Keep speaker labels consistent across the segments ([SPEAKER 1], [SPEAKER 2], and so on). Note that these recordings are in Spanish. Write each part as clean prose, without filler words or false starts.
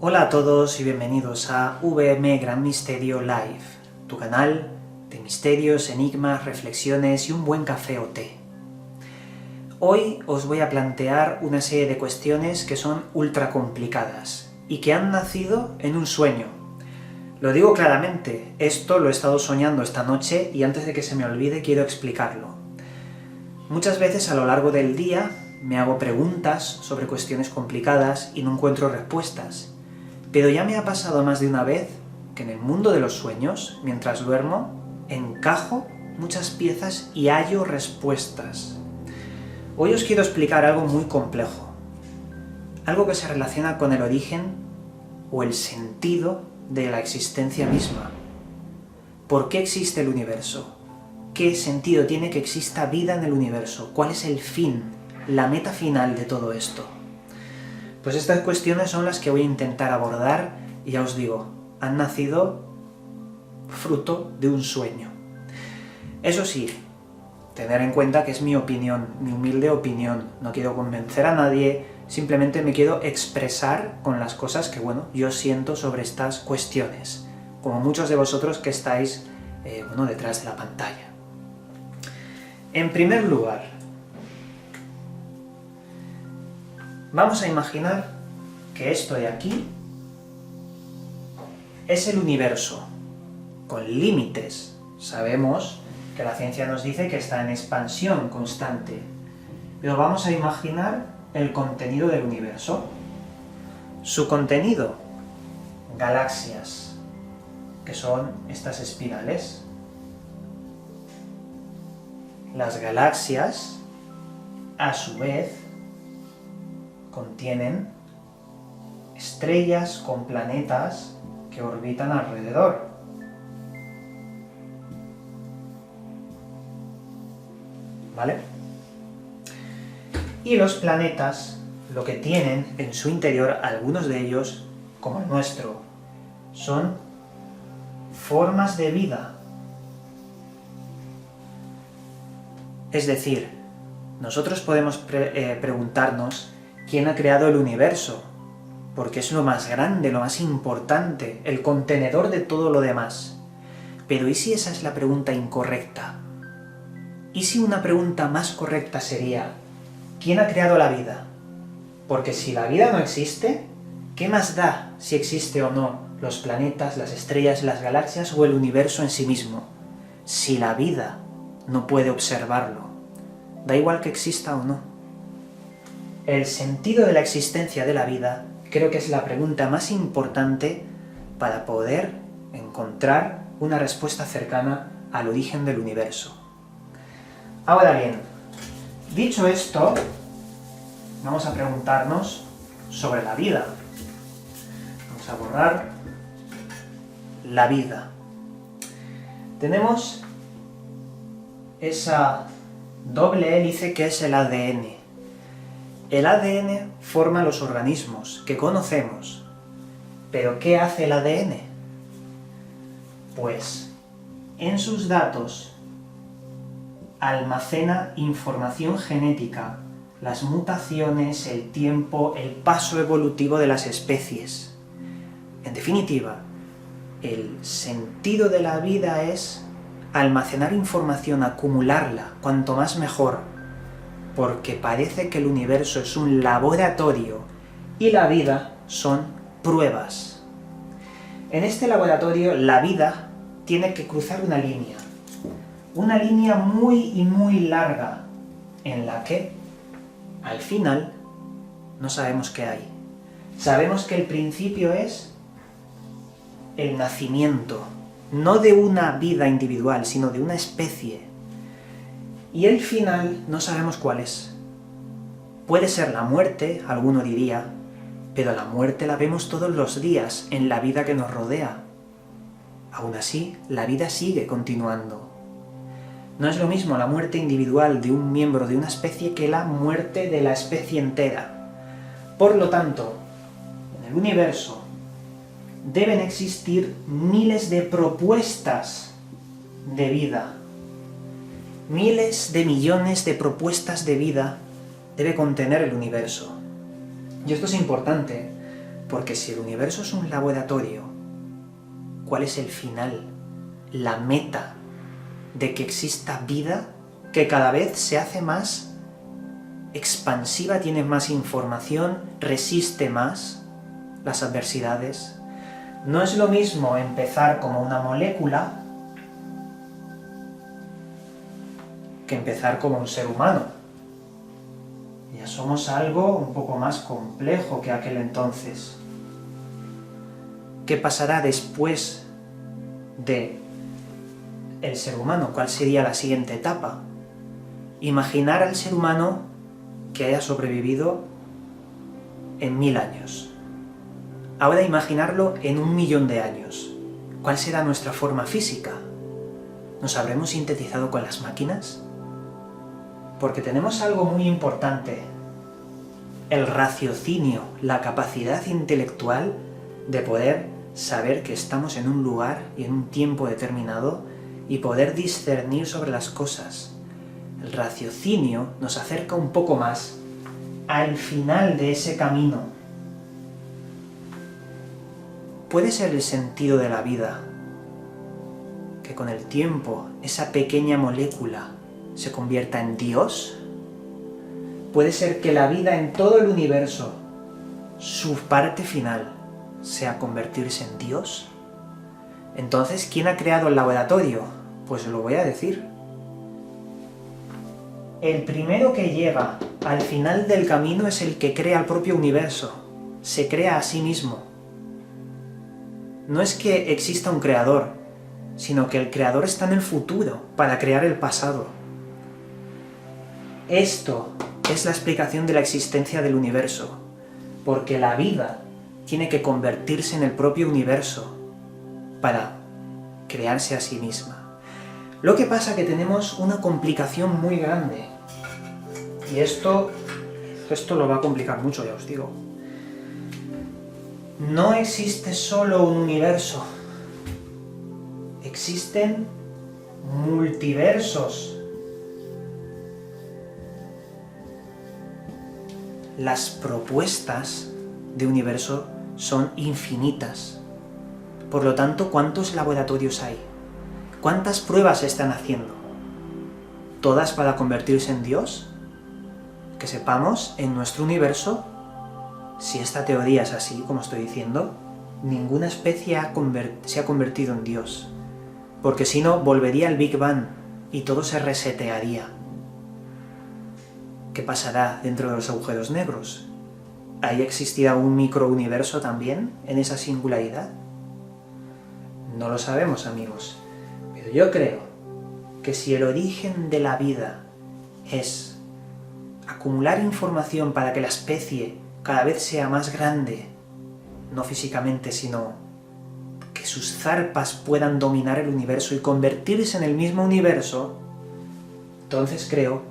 [SPEAKER 1] Hola a todos y bienvenidos a VM Gran Misterio Live, tu canal de misterios, enigmas, reflexiones y un buen café o té. Hoy os voy a plantear una serie de cuestiones que son ultra complicadas y que han nacido en un sueño. Lo digo claramente, esto lo he estado soñando esta noche y antes de que se me olvide quiero explicarlo. Muchas veces a lo largo del día me hago preguntas sobre cuestiones complicadas y no encuentro respuestas. Pero ya me ha pasado más de una vez que en el mundo de los sueños, mientras duermo, encajo muchas piezas y hallo respuestas. Hoy os quiero explicar algo muy complejo, algo que se relaciona con el origen o el sentido de la existencia misma. ¿Por qué existe el universo? ¿Qué sentido tiene que exista vida en el universo? ¿Cuál es el fin, la meta final de todo esto? Pues estas cuestiones son las que voy a intentar abordar y ya os digo, han nacido fruto de un sueño. Eso sí, tener en cuenta que es mi opinión, mi humilde opinión, no quiero convencer a nadie, simplemente me quiero expresar con las cosas que, yo siento sobre estas cuestiones, como muchos de vosotros que estáis, detrás de la pantalla. En primer lugar, vamos a imaginar que esto de aquí es el universo, con límites. Sabemos que la ciencia nos dice que está en expansión constante, pero vamos a imaginar el contenido del universo. Su contenido, galaxias, que son estas espirales. Las galaxias, a su vez, contienen estrellas con planetas que orbitan alrededor. ¿Vale? Y los planetas, lo que tienen en su interior, algunos de ellos, como el nuestro, son formas de vida. Es decir, nosotros podemos preguntarnos ¿quién ha creado el universo? Porque es lo más grande, lo más importante, el contenedor de todo lo demás. Pero ¿y si esa es la pregunta incorrecta? ¿Y si una pregunta más correcta sería ¿quién ha creado la vida? Porque si la vida no existe, ¿qué más da si existe o no los planetas, las estrellas, las galaxias o el universo en sí mismo? Si la vida no puede observarlo, da igual que exista o no. El sentido de la existencia de la vida creo que es la pregunta más importante para poder encontrar una respuesta cercana al origen del universo. Ahora bien, dicho esto, vamos a preguntarnos sobre la vida. Vamos a borrar la vida. Tenemos esa doble hélice que es el ADN. El ADN forma los organismos que conocemos. ¿Pero qué hace el ADN? Pues, en sus datos, almacena información genética, las mutaciones, el tiempo, el paso evolutivo de las especies. En definitiva, el sentido de la vida es almacenar información, acumularla, cuanto más mejor, porque parece que el universo es un laboratorio y la vida son pruebas. En este laboratorio la vida tiene que cruzar una línea muy larga, en la que, al final, no sabemos qué hay. Sabemos que el principio es el nacimiento, no de una vida individual, sino de una especie. Y el final no sabemos cuál es. Puede ser la muerte, alguno diría, pero la muerte la vemos todos los días en la vida que nos rodea. Aún así, la vida sigue continuando. No es lo mismo la muerte individual de un miembro de una especie que la muerte de la especie entera. Por lo tanto, en el universo deben existir miles de propuestas de vida. Miles de millones de propuestas de vida debe contener el universo. Y esto es importante, Porque si el universo es un laboratorio, ¿cuál es el final, la meta de que exista vida que cada vez se hace más expansiva, tiene más información, resiste más las adversidades? No es lo mismo empezar como una molécula que empezar como un ser humano. Ya somos algo un poco más complejo que aquel entonces. ¿Qué pasará después de el ser humano? ¿Cuál sería la siguiente etapa? Imaginar al ser humano que haya sobrevivido en 1000 años. Ahora imaginarlo en 1.000.000 de años. ¿Cuál será nuestra forma física? ¿Nos habremos sintetizado con las máquinas? Porque tenemos algo muy importante: el raciocinio, la capacidad intelectual de poder saber que estamos en un lugar y en un tiempo determinado y poder discernir sobre las cosas. El raciocinio nos acerca un poco más al final de ese camino. ¿Puede ser el sentido de la vida que con el tiempo esa pequeña molécula se convierta en Dios? ¿Puede ser que la vida en todo el universo, su parte final, sea convertirse en Dios? Entonces, ¿quién ha creado el laboratorio? Pues lo voy a decir. El primero que llega al final del camino es el que crea el propio universo. Se crea a sí mismo. No es que exista un creador, sino que el creador está en el futuro para crear el pasado. Esto es la explicación de la existencia del universo, porque la vida tiene que convertirse en el propio universo para crearse a sí misma. Lo que pasa es que tenemos una complicación muy grande, y esto lo va a complicar mucho, ya os digo. No existe solo un universo, existen multiversos. Las propuestas de universo son infinitas. Por lo tanto, ¿cuántos laboratorios hay? ¿Cuántas pruebas se están haciendo? ¿Todas para convertirse en Dios? Que sepamos, en nuestro universo, si esta teoría es así, como estoy diciendo, ninguna especie se ha convertido en Dios. Porque si no, volvería al Big Bang y todo se resetearía. ¿Qué pasará dentro de los agujeros negros? ¿Ahí existirá un microuniverso también en esa singularidad? No lo sabemos, amigos. Pero yo creo que si el origen de la vida es acumular información para que la especie cada vez sea más grande, no físicamente, sino que sus zarpas puedan dominar el universo y convertirse en el mismo universo, entonces creo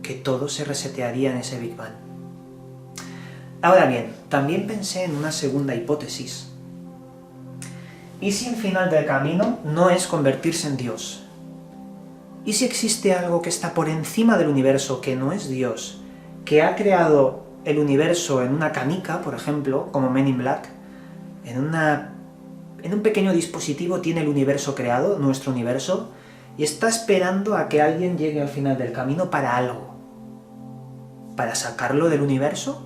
[SPEAKER 1] que todo se resetearía en ese Big Bang. Ahora bien, también pensé en una segunda hipótesis. ¿Y si el final del camino no es convertirse en Dios? ¿Y si existe algo que está por encima del universo, que no es Dios, que ha creado el universo en una canica, por ejemplo, como Men in Black, en un pequeño dispositivo tiene el universo creado, nuestro universo, y está esperando a que alguien llegue al final del camino para algo? ¿Para sacarlo del universo?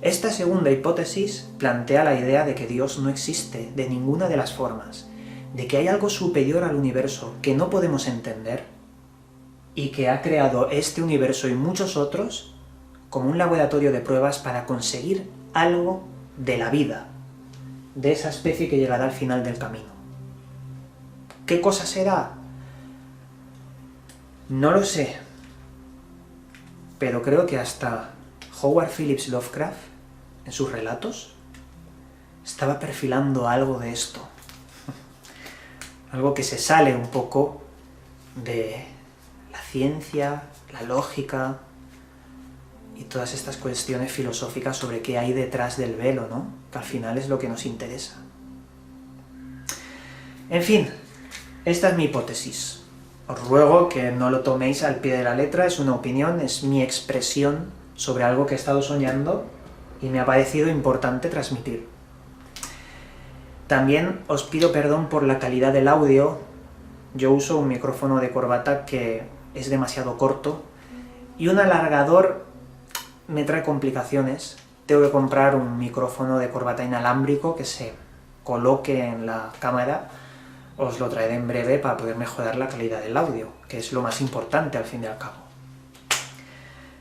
[SPEAKER 1] Esta segunda hipótesis plantea la idea de que Dios no existe de ninguna de las formas, de que hay algo superior al universo que no podemos entender y que ha creado este universo y muchos otros como un laboratorio de pruebas para conseguir algo de la vida, de esa especie que llegará al final del camino. ¿Qué cosa será? No lo sé, pero creo que hasta Howard Phillips Lovecraft, en sus relatos, estaba perfilando algo de esto. Algo que se sale un poco de la ciencia, la lógica y todas estas cuestiones filosóficas sobre qué hay detrás del velo, ¿no? Que al final es lo que nos interesa. En fin, esta es mi hipótesis. Os ruego que no lo toméis al pie de la letra, es una opinión, es mi expresión sobre algo que he estado soñando y me ha parecido importante transmitir. También os pido perdón por la calidad del audio. Yo uso un micrófono de corbata que es demasiado corto y un alargador me trae complicaciones. Tengo que comprar un micrófono de corbata inalámbrico que se coloque en la cámara. Os lo traeré en breve para poder mejorar la calidad del audio, que es lo más importante al fin y al cabo.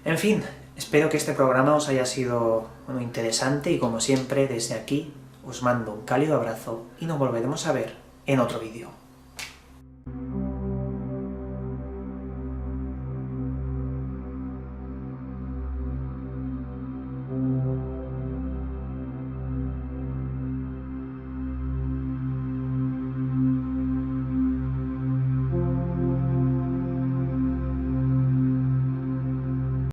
[SPEAKER 1] En fin, espero que este programa os haya sido interesante y como siempre desde aquí os mando un cálido abrazo y nos volveremos a ver en otro vídeo.